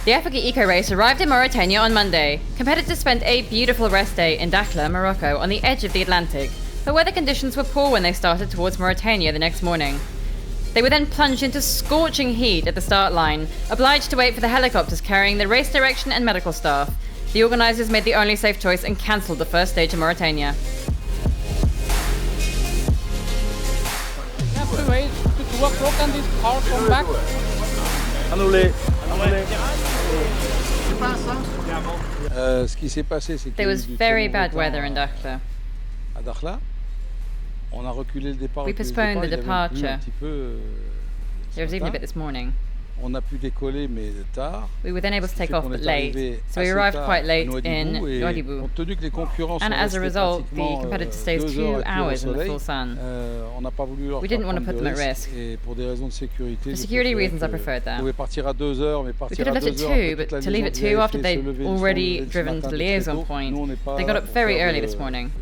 The Africa Eco Race arrived in Mauritania on Monday. Competitors spent a beautiful rest day in Dakar, Morocco, on the edge of the Atlantic, but weather conditions were poor when they started towards Mauritania the next morning. They were then plunged into scorching heat at the start line, obliged to wait for the helicopters carrying the race direction and medical staff. The organisers made the only safe choice and cancelled the first stage to Mauritania. We have to wait to 2 o'clock and this car come back. There was very bad weather in Dakar. We postponed the departure. There was even a bit this morning. We were then able to take off but late, so we arrived quite late in Nouveaux. And as a result, the competitor stays 2 hours in the full sun. We didn't want to put them at risk. For security reasons, I preferred that. We could have left at 2, but to leave at 2 after they'd already driven to the liaison point, they got up very early this morning.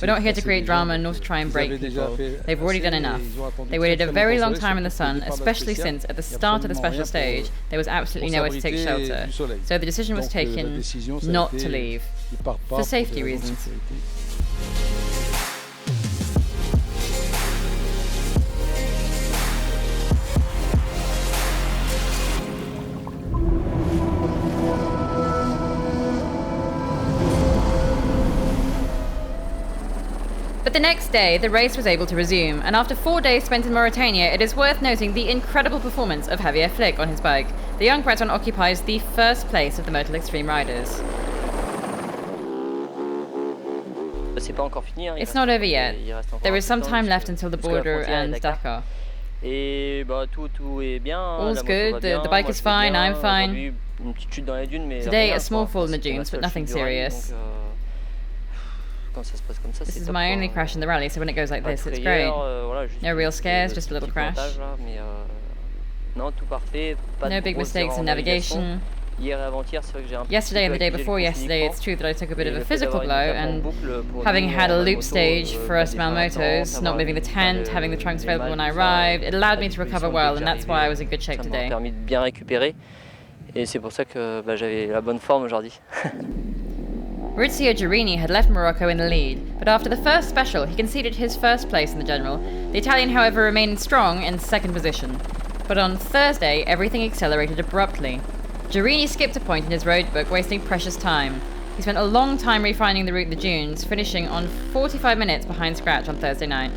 We're not here to create drama nor to try and break people. They've already done enough. They waited a very long time in the sun, especially since at the start of the special stage there was absolutely nowhere to take shelter. So the decision was taken not to leave, for safety reasons. But the next day, the race was able to resume, and after 4 days spent in Mauritania, it is worth noting the incredible performance of Javier Flick on his bike. The young Breton occupies the first place of the Motul Extreme riders. It's not over yet. There is some time left until the border and Dakar. All's good, the bike is fine, I'm fine. Today, a small fall in the dunes, but nothing serious. This is my only crash in the rally, so when it goes like this, it's great. No real scares, just a little crash. No big mistakes in navigation. Yesterday and the day before yesterday, it's true that I took a bit of a physical blow, and having had a loop stage for us malmotos, not moving the tent, having the trunks available when I arrived, it allowed me to recover well, and that's why I was in good shape today. Maurizio Giurini had left Morocco in the lead, but after the first special, he conceded his first place in the general. The Italian, however, remained strong in second position. But on Thursday, everything accelerated abruptly. Giurini skipped a point in his road book, wasting precious time. He spent a long time refining the route in the dunes, finishing on 45 minutes behind scratch on Thursday night.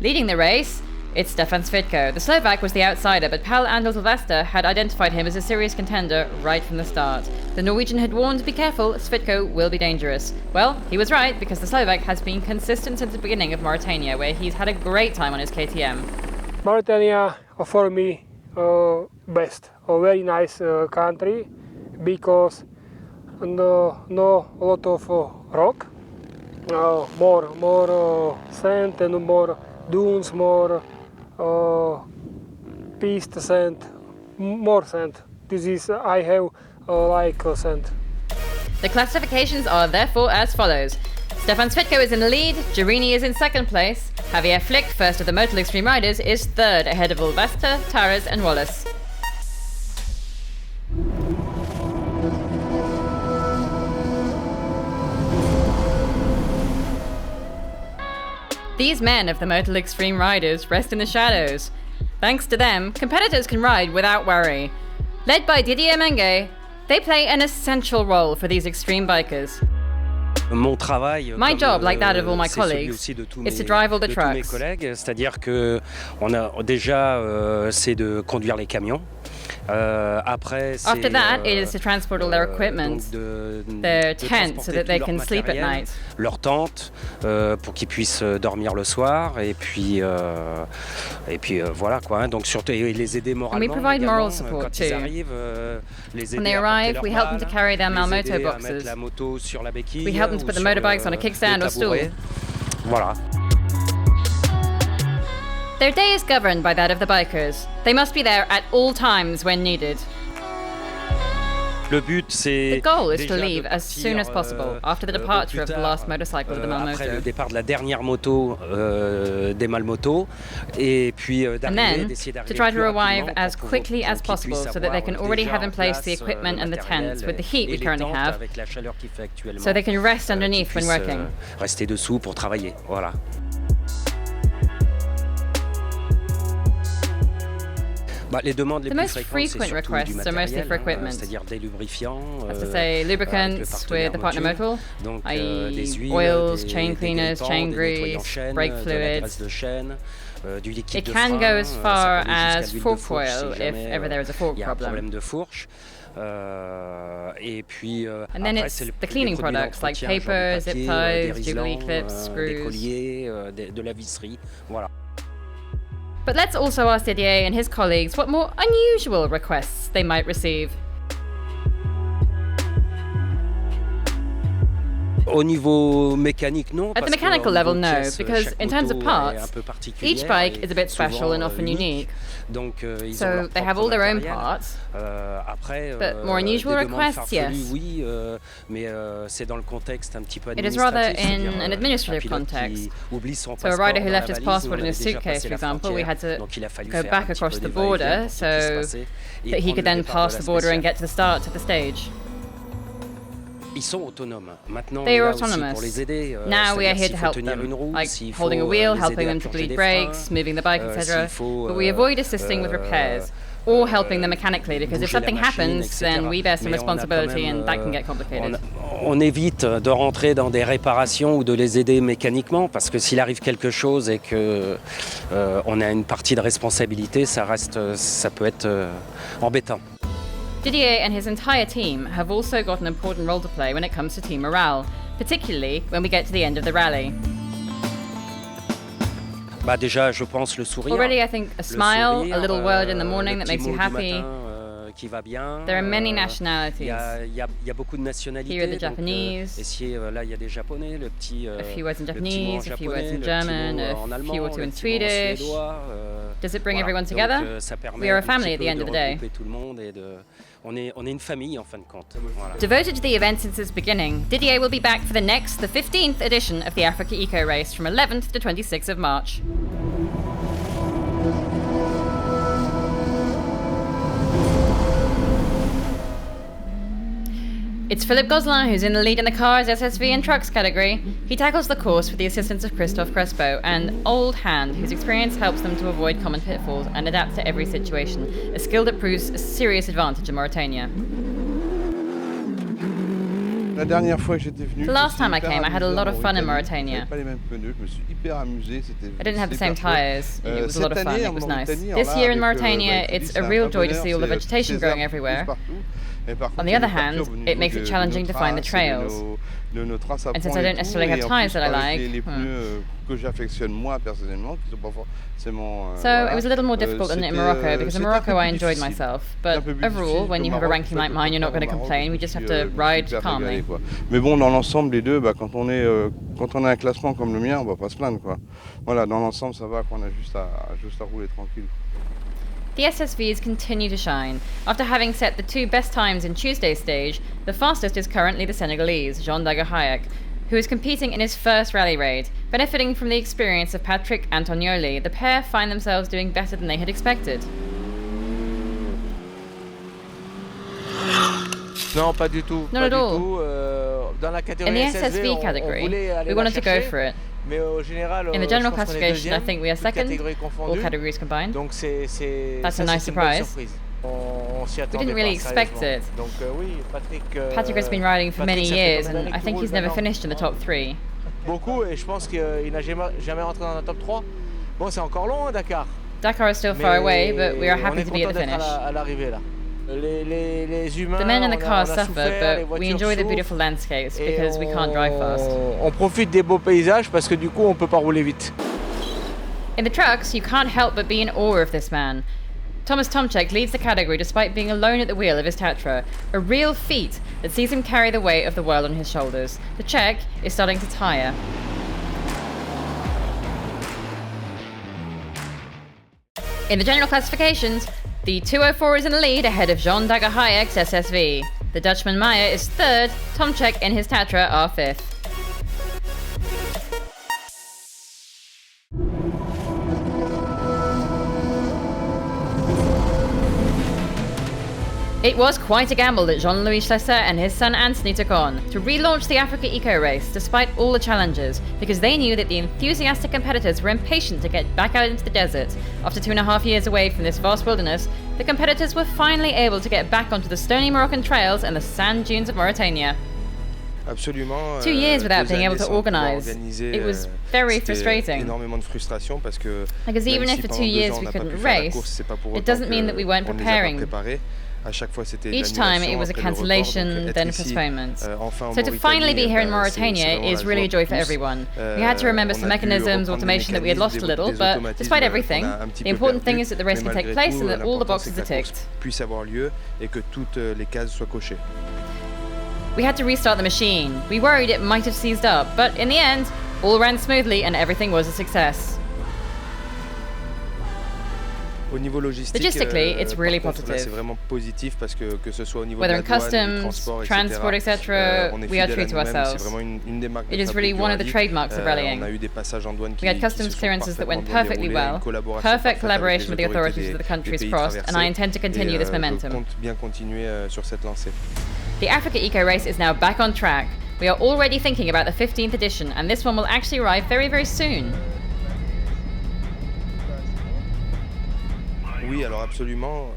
Leading the race, it's Stefan Svitko. The Slovak was the outsider, but Pal Andel Sylvester had identified him as a serious contender right from the start. The Norwegian had warned, be careful, Svitko will be dangerous. Well, he was right, because the Slovak has been consistent since the beginning of Mauritania, where he's had a great time on his KTM. Mauritania, for me, best. A very nice country, because no a lot of rock, more sand and more dunes, more piste sand, more sand. This is I have like sand. The classifications are therefore as follows. Stefan Svitko is in the lead, Giurini is in second place, Javier Flick, first of the Motul Extreme riders, is third ahead of Sylvester, Taras and Wallace. These men of the Motul Extreme riders rest in the shadows. Thanks to them, competitors can ride without worry. Led by Didier Mengue, they play an essential role for these extreme bikers. My job, like that of all my colleagues, is to drive all the trucks. C'est-à-dire que c'est de conduire les camions. After that, it is to transport all their equipment, their tents, so that they can sleep at night. Leur tente, pour qu'ils puissent dormir le soir, et puis voilà quoi. Donc surtout les aider moralement. And we provide moral support too. When they arrive, we help them to carry their malmoto boxes. We help them to put the motorbikes on a kickstand or stool. Voilà. Their day is governed by that of the bikers. They must be there at all times when needed. Le but, c'est the goal is to leave as soon as possible after the departure of the last motorcycle of the Malmoto. Après le départ de la dernière moto des Malmotos, et puis d'arriver, d'essayer d'arriver to try to arrive as quickly as possible so that they can already have in place the equipment and the tents with the heat we currently have, so they can rest underneath when working. Rester dessous pour travailler, voilà. Les demandes les plus fréquentes, c'est surtout du matériel, c'est-à-dire des lubrifiants, that's to say lubricants with the partner motor, i.e. oils, chain cleaners, chain grease, brake fluids. Du liquide it can go as far as fork oil if ever there is a fork problem de fourche. Et puis and then it's the cleaning products like paper, zip ties, jubilee clips, screws. Des colliers, de la visserie, voilà. But let's also ask Didier and his colleagues what more unusual requests they might receive. Au niveau mécanique, non. At the mechanical level, no, because in terms of parts, each bike is a bit special and often unique. So they have all their own parts. But more unusual requests, yes. It is rather in an administrative context. So a rider who left his passport in his suitcase, for example, we had to go back across the border so that he could then pass the border and get to the start of the stage. They are autonomous. Now we are here to help them, like holding a wheel, helping them to bleed brakes, moving the bike, etc. But we avoid assisting with repairs or helping them mechanically, because if something happens, then we bear some responsibility and that can get complicated. On évite de rentrer dans des réparations ou de les aider mécaniquement, parce que s'il arrive quelque chose et que on a une partie de responsabilité, ça peut être embêtant. Didier and his entire team have also got an important role to play when it comes to team morale, particularly when we get to the end of the rally. Déjà, je pense le sourire. Already I think a smile, a little word in the morning that makes you happy. There are many nationalities. Y a beaucoup de nationalités. Here are the Japanese. Là, y a des Japonais, a few words in Japanese, a few words in German, a few or two in Swedish. Does it bring everyone together? We are a family at the end of the day. On est une famille en fin de compte. Voilà. Devoted to the event since its beginning, Didier will be back for the 15th edition of the Africa Eco Race from 11th to 26th of March. It's Philippe Gosselin who's in the lead in the cars, SSV and trucks category. He tackles the course with the assistance of Christophe Crespo, an old hand whose experience helps them to avoid common pitfalls and adapt to every situation, a skill that proves a serious advantage in Mauritania. The last time I came, I had a lot of fun in Mauritania. I didn't have the same tyres. It was a lot of fun, it was nice. This year in Mauritania, it's a real joy to see all the vegetation growing everywhere. On the other hand, it makes it challenging to find the trails. And since I don't necessarily have tyres that I like, so it was a little more difficult than in Morocco, because in Morocco I enjoyed myself. But overall, when you have a ranking like mine, you're not going to complain, we just have to ride calmly. Mais bon, dans l'ensemble, les deux, quand on a un classement comme le mien, on va pas se plaindre, quoi. Voilà, dans l'ensemble, ça va, qu'on a juste à rouler tranquille. The SSVs continue to shine. After having set the 2 best times in Tuesday's stage, the fastest is currently the Senegalese, Jean Dagahayek, who is competing in his first rally raid. Benefiting from the experience of Patrick Antonioli, the pair find themselves doing better than they had expected. Non, pas du tout. Not at all. Dans la catégorie in the SSV category, we wanted to go for it. In the general classification, I think we are second, all categories combined. That's a nice surprise. We didn't really expect it. Patrick has been riding for many years, and I think he's never finished in the top 3. Beaucoup, et je pense qu'il n'a jamais rentré dans la top 3. Bon, c'est encore long, Dakar. Dakar is still far away, but we are happy to be at the finish. The men in the cars suffer, but we enjoy the beautiful landscapes because we can't drive fast. On profite des beaux paysages parce que du coup on peut pas rouler vite. In the trucks, you can't help but be in awe of this man. Thomas Tomczek leads the category despite being alone at the wheel of his Tatra, a real feat that sees him carry the weight of the world on his shoulders. The Czech is starting to tire. In the general classifications, the 204 is in the lead ahead of Jean Dagahayek's SSV. The Dutchman Meyer is 3rd, Tomczyk and his Tatra are 5th. It was quite a gamble that Jean-Louis Schlesser and his son Anthony took on to relaunch the Africa Eco Race despite all the challenges, because they knew that the enthusiastic competitors were impatient to get back out into the desert. After 2.5 years away from this vast wilderness, the competitors were finally able to get back onto the stony Moroccan trails and the sand dunes of Mauritania. Absolument. 2 years without being able to organize. It was very frustrating. Because even if for 2 years we couldn't race, it doesn't mean that we weren't preparing. Each time it was a cancellation, then a postponement. So to finally be here in Mauritania is really a joy for everyone. We had to remember some mechanisms, automation that we had lost a little, but despite everything, the important thing is that the race can take place and that all the boxes are ticked. We had to restart the machine. We worried it might have seized up, but in the end, all ran smoothly and everything was a success. Logistically, it's really positive. Whether in customs, transport, etc., we are true to ourselves. It is really one of the trademarks of rallying. We had customs clearances that went perfectly well, perfect collaboration with the authorities of the countries crossed, and I intend to continue this momentum. The Africa Eco Race is now back on track. We are already thinking about the 15th edition, and this one will actually arrive very, very soon.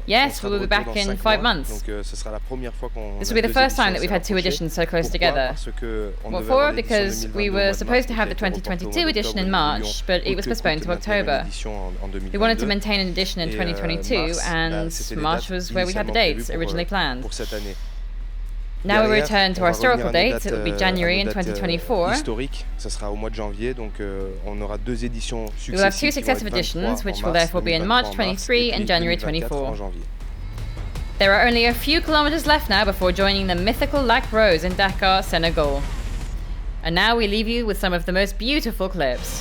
Yes, we will be back in 5 months. This will be the first time that we've had 2 editions so close together. What for? Because we were supposed to have the 2022 edition in March, but it was postponed to October. We wanted to maintain an edition in 2022, and March was where we had the dates originally planned. Now we return to our historical dates. It will be January in 2024. We will have 2 successive editions, which will therefore be in March 23 and January 24. There are only a few kilometers left now before joining the mythical Lac Rose in Dakar, Senegal. And now we leave you with some of the most beautiful clips.